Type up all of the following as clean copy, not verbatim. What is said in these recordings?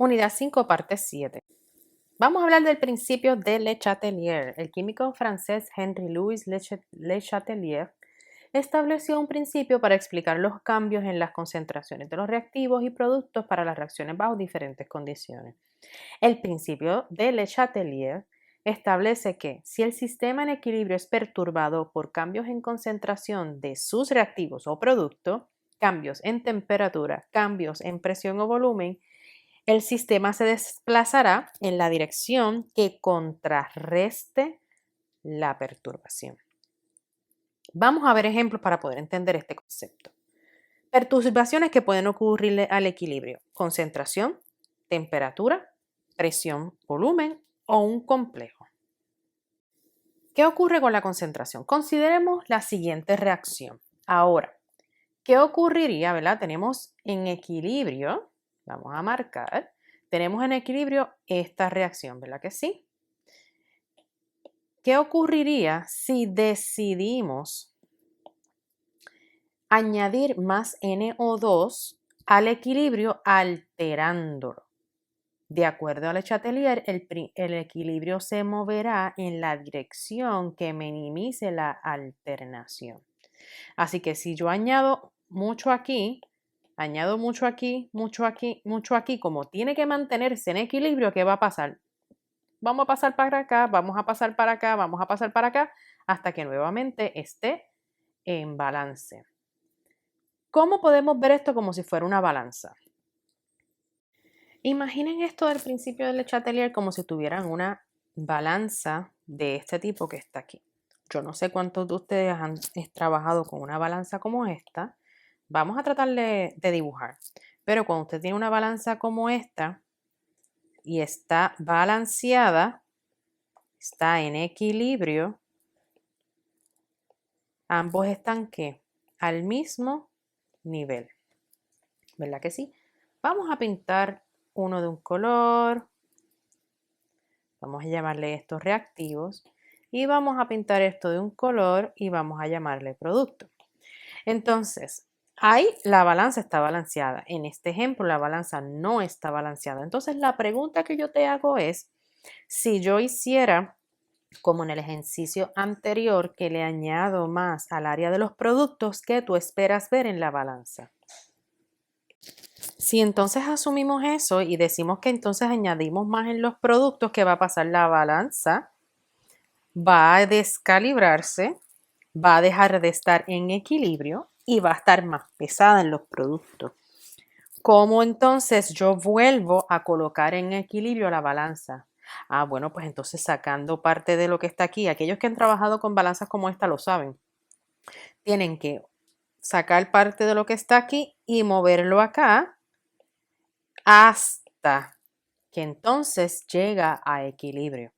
Unidad 5, parte 7. Vamos a hablar del principio de Le Chatelier. El químico francés Henri-Louis Le Chatelier estableció un principio para explicar los cambios en las concentraciones de los reactivos y productos para las reacciones bajo diferentes condiciones. El principio de Le Chatelier establece que si el sistema en equilibrio es perturbado por cambios en concentración de sus reactivos o productos, cambios en temperatura, cambios en presión o volumen, el sistema se desplazará en la dirección que contrarreste la perturbación. Vamos a ver ejemplos para poder entender este concepto. Perturbaciones que pueden ocurrirle al equilibrio: concentración, temperatura, presión, volumen o un complejo. ¿Qué ocurre con la concentración? Consideremos la siguiente reacción. Ahora, ¿qué ocurriría, verdad? Tenemos en equilibrio, vamos a marcar, tenemos en equilibrio esta reacción, ¿verdad que sí? ¿Qué ocurriría si decidimos añadir más NO2 al equilibrio alterándolo? De acuerdo a Le Chatelier, el equilibrio se moverá en la dirección que minimice la alternación. Así que si yo añado mucho aquí, mucho aquí, mucho aquí, mucho aquí, como tiene que mantenerse en equilibrio, ¿qué va a pasar? Vamos a pasar para acá, vamos a pasar para acá, vamos a pasar para acá, hasta que nuevamente esté en balance. ¿Cómo podemos ver esto como si fuera una balanza? Imaginen esto del principio del Le Chatelier como si tuvieran una balanza de este tipo que está aquí. Yo no sé cuántos de ustedes han trabajado con una balanza como esta. Vamos a tratar de dibujar. Pero cuando usted tiene una balanza como esta y está balanceada, está en equilibrio, ambos están ¿qué? Al mismo nivel. ¿Verdad que sí? Vamos a pintar uno de un color. Vamos a llamarle estos reactivos. Y vamos a pintar esto de un color y vamos a llamarle producto. Entonces, ahí la balanza está balanceada. En este ejemplo, la balanza no está balanceada. Entonces, la pregunta que yo te hago es, si yo hiciera, como en el ejercicio anterior, que le añado más al área de los productos, ¿qué tú esperas ver en la balanza? Si entonces asumimos eso y decimos que entonces añadimos más en los productos, ¿qué va a pasar? La balanza va a descalibrarse, va a dejar de estar en equilibrio y va a estar más pesada en los productos. ¿Cómo entonces yo vuelvo a colocar en equilibrio la balanza? Bueno, pues entonces sacando parte de lo que está aquí. Aquellos que han trabajado con balanzas como esta lo saben. Tienen que sacar parte de lo que está aquí y moverlo acá hasta que entonces llega a equilibrio.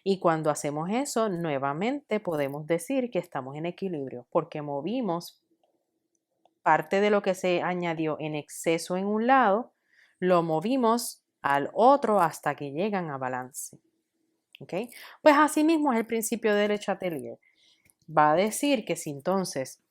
Y cuando hacemos eso, nuevamente podemos decir que estamos en equilibrio porque movimos parte de lo que se añadió en exceso en un lado, lo movimos al otro hasta que llegan a balance. ¿Ok? Pues así mismo es el principio de Le Chatelier. Va a decir que si entonces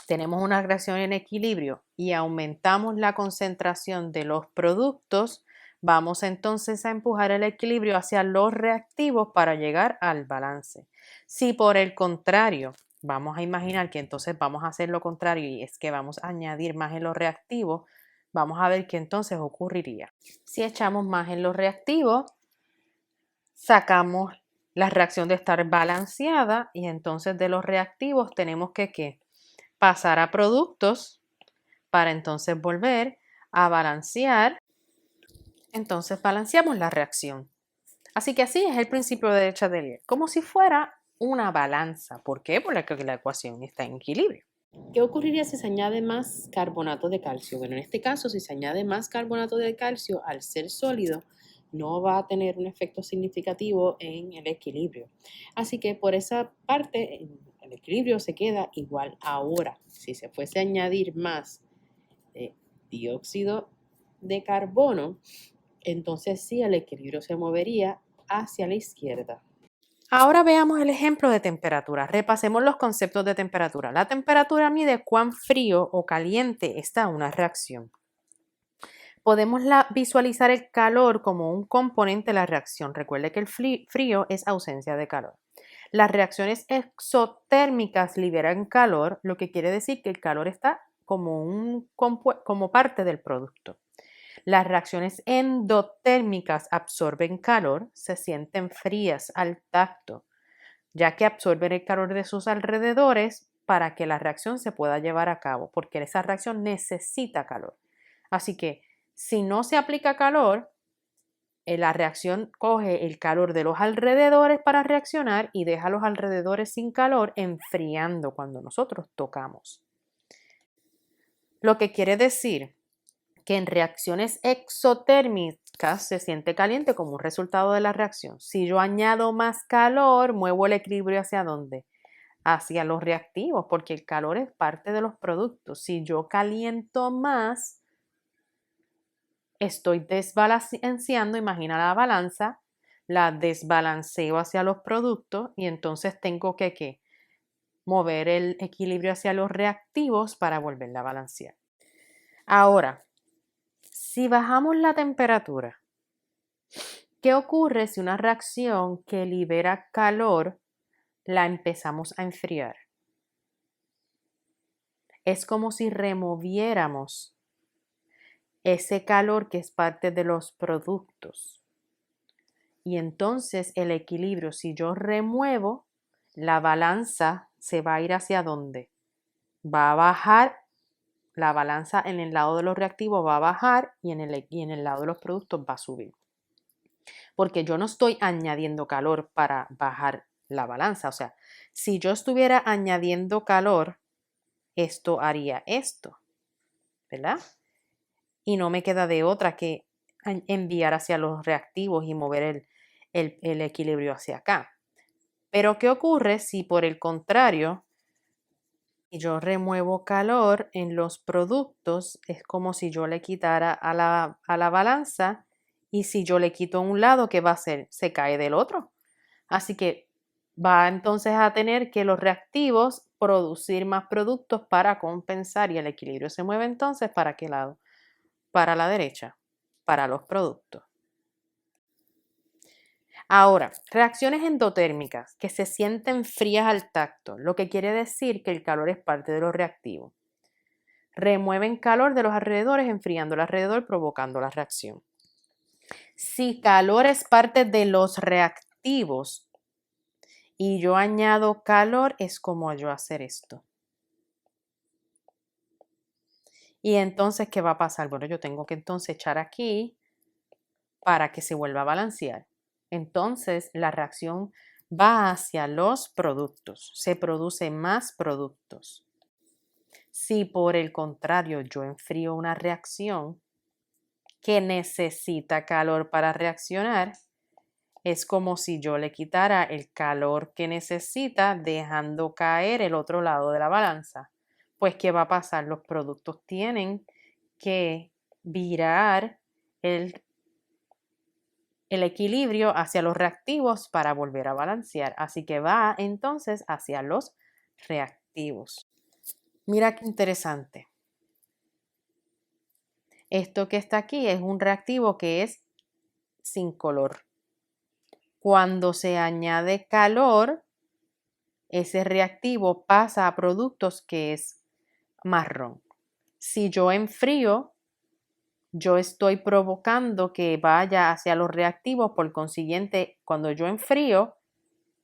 tenemos una reacción en equilibrio y aumentamos la concentración de los productos, vamos entonces a empujar el equilibrio hacia los reactivos para llegar al balance. Si por el contrario, vamos a imaginar que entonces vamos a hacer lo contrario y es que vamos a añadir más en los reactivos, vamos a ver qué entonces ocurriría. Si echamos más en los reactivos, sacamos la reacción de estar balanceada y entonces de los reactivos tenemos que ¿qué? Pasar a productos para entonces volver a balancear. Entonces balanceamos la reacción. Así que así es el principio de Le Chatelier, como si fuera una balanza. ¿Por qué? Porque la ecuación está en equilibrio. ¿Qué ocurriría si se añade más carbonato de calcio? Bueno, en este caso, si se añade más carbonato de calcio, al ser sólido, no va a tener un efecto significativo en el equilibrio. Así que por esa parte, el equilibrio se queda igual. Ahora, si se fuese a añadir más dióxido de carbono, entonces sí, el equilibrio se movería hacia la izquierda. Ahora veamos el ejemplo de temperatura. Repasemos los conceptos de temperatura. La temperatura mide cuán frío o caliente está una reacción. Podemos visualizar el calor como un componente de la reacción. Recuerde que el frío es ausencia de calor. Las reacciones exotérmicas liberan calor, lo que quiere decir que el calor está como parte del producto. Las reacciones endotérmicas absorben calor, se sienten frías al tacto, ya que absorben el calor de sus alrededores para que la reacción se pueda llevar a cabo, porque esa reacción necesita calor. Así que si no se aplica calor, la reacción coge el calor de los alrededores para reaccionar y deja los alrededores sin calor, enfriando cuando nosotros tocamos. Lo que quiere decir que en reacciones exotérmicas se siente caliente como un resultado de la reacción. Si yo añado más calor, muevo el equilibrio ¿hacia dónde? Hacia los reactivos, porque el calor es parte de los productos. Si yo caliento más, estoy desbalanceando, imagina la balanza, la desbalanceo hacia los productos y entonces tengo que ¿qué? Mover el equilibrio hacia los reactivos para volverla a balancear. Ahora, si bajamos la temperatura, ¿qué ocurre si una reacción que libera calor la empezamos a enfriar? Es como si removiéramos ese calor que es parte de los productos. Y entonces el equilibrio, si yo remuevo, la balanza se va a ir hacia dónde? Va a bajar, la balanza en el lado de los reactivos va a bajar y en el lado de los productos va a subir. Porque yo no estoy añadiendo calor para bajar la balanza. O sea, si yo estuviera añadiendo calor, esto haría esto, ¿verdad? Y no me queda de otra que enviar hacia los reactivos y mover el equilibrio hacia acá. Pero ¿qué ocurre si por el contrario yo remuevo calor en los productos? Es como si yo le quitara a la balanza y si yo le quito un lado, ¿qué va a hacer? Se cae del otro. Así que va entonces a tener que los reactivos producir más productos para compensar y el equilibrio se mueve entonces ¿para qué lado? Para la derecha, para los productos. Ahora, reacciones endotérmicas que se sienten frías al tacto, lo que quiere decir que el calor es parte de los reactivos. Remueven calor de los alrededores, enfriando el alrededor, provocando la reacción. Si calor es parte de los reactivos y yo añado calor, es como yo hacer esto. Y entonces, ¿qué va a pasar? Bueno, yo tengo que entonces echar aquí para que se vuelva a balancear. Entonces, la reacción va hacia los productos, se producen más productos. Si por el contrario yo enfrío una reacción que necesita calor para reaccionar, es como si yo le quitara el calor que necesita dejando caer el otro lado de la balanza. Pues, ¿qué va a pasar? Los productos tienen que virar el equilibrio hacia los reactivos para volver a balancear. Así que va entonces hacia los reactivos. Mira qué interesante. Esto que está aquí es un reactivo que es sin color. Cuando se añade calor, ese reactivo pasa a productos que es marrón. Si yo enfrío, yo estoy provocando que vaya hacia los reactivos, por consiguiente, cuando yo enfrío,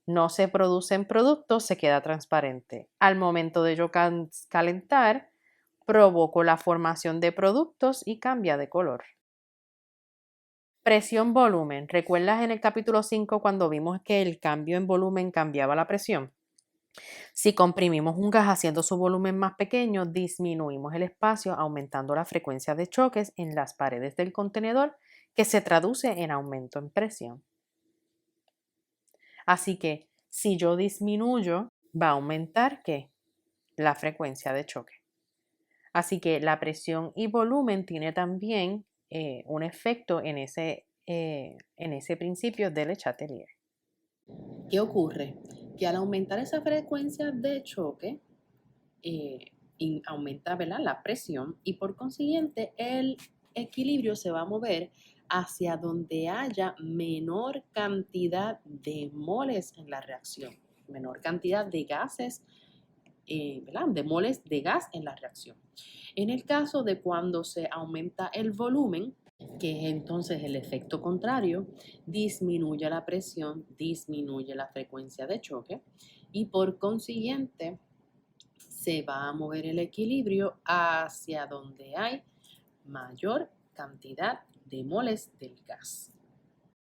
no se producen productos, se queda transparente. Al momento de yo calentar, provoco la formación de productos y cambia de color. Presión volumen. ¿Recuerdas en el capítulo 5 cuando vimos que el cambio en volumen cambiaba la presión? Si comprimimos un gas haciendo su volumen más pequeño, disminuimos el espacio aumentando la frecuencia de choques en las paredes del contenedor, que se traduce en aumento en presión. Así que si yo disminuyo, va a aumentar ¿qué? La frecuencia de choque. Así que la presión y volumen tiene también un efecto en ese principio del Le Chatelier. ¿Qué ocurre? Que al aumentar esa frecuencia de choque, aumenta, ¿verdad?, la presión y por consiguiente el equilibrio se va a mover hacia donde haya menor cantidad de moles en la reacción, menor cantidad de gases, ¿verdad? De moles de gas en la reacción. En el caso de cuando se aumenta el volumen, que es entonces el efecto contrario, disminuye la presión, disminuye la frecuencia de choque y por consiguiente se va a mover el equilibrio hacia donde hay mayor cantidad de moles del gas.